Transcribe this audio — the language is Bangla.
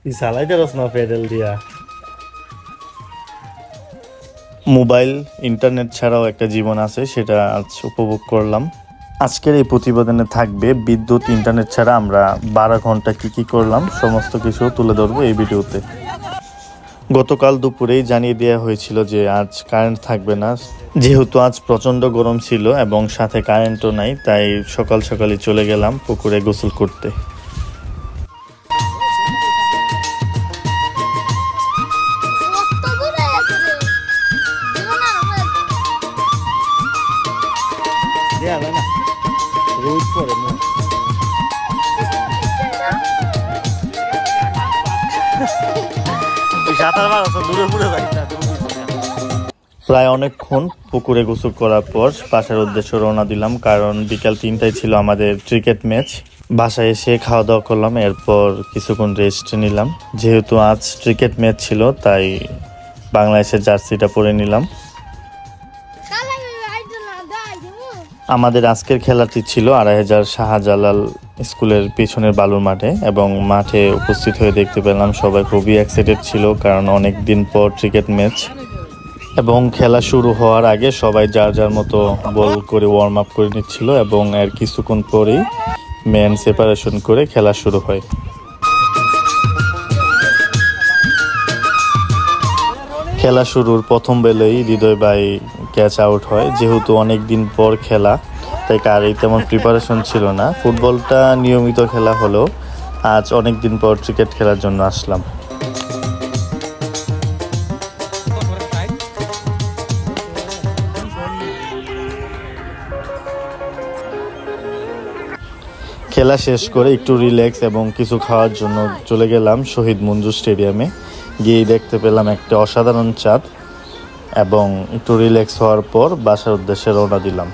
তুই চালাইতে রস না পেডেল দিয়া। মোবাইল ইন্টারনেট ছাড়াও একটা জীবন আছে, সেটা আজ উপভোগ করলাম। আজকের এই প্রতিবেদনে থাকবে বিদ্যুৎ ইন্টারনেট ছাড়া আমরা 12 ঘন্টা কি করলাম, সমস্ত কিছু তুলে ধরবো এই ভিডিওতে। গতকাল দুপুরেই জানিয়ে দেওয়া হয়েছিল যে আজ কারেন্ট থাকবে না, যেহেতু আজ প্রচণ্ড গরম ছিল এবং সাথে কারেন্টও নাই, তাই সকাল সকালই চলে গেলাম পুকুরে গোসল করতে। প্রায় অনেকক্ষণ পুকুরে গোসল করার পর বাসার উদ্দেশ্যে রওনা দিলাম, কারণ বিকাল 3টায় ছিল আমাদের ক্রিকেট ম্যাচ। বাসায় এসে খাওয়া দাওয়া করলাম, এরপর কিছুক্ষণ রেস্ট নিলাম। যেহেতু আজ ক্রিকেট ম্যাচ ছিল, তাই বাংলাদেশের জার্সিটা পরে নিলাম। আমাদের আজকের খেলাটি ছিল 2500 শাহজালাল স্কুলের পিছনের বালুর মাঠে, এবং মাঠে উপস্থিত হয়ে দেখতে পেলাম সবাই খুবই এক্সাইটেড ছিল, কারণ অনেক দিন পর ক্রিকেট ম্যাচ। এবং খেলা শুরু হওয়ার আগে সবাই যার যার মতো বল করে ওয়ার্ম আপ করে নিচ্ছিল, এবং এর কিছুক্ষণ পরেই মেন সেপারেশন করে খেলা শুরু হয়। খেলা শুরুর প্রথম বেলেই হৃদয় ভাই ক্যাচ আউট হয়। যেহেতু অনেক দিন পর খেলা, তাই কারই তেমন প্রিপারেশন ছিল না। ফুটবলটা নিয়মিত খেলা হলেও আজ অনেক দিন পর ক্রিকেট খেলার জন্য আসলাম। খেলা শেষ করে একটু রিল্যাক্স এবং কিছু খাওয়ার জন্য চলে গেলাম শহীদ মঞ্জু স্টেডিয়ামে। গিয়ে দেখতে পেলাম একটা অসাধারণ চাঁদ, এবং একটু রিল্যাক্স হওয়ার পর বাসার উদ্দেশ্যে রওনা দিলাম।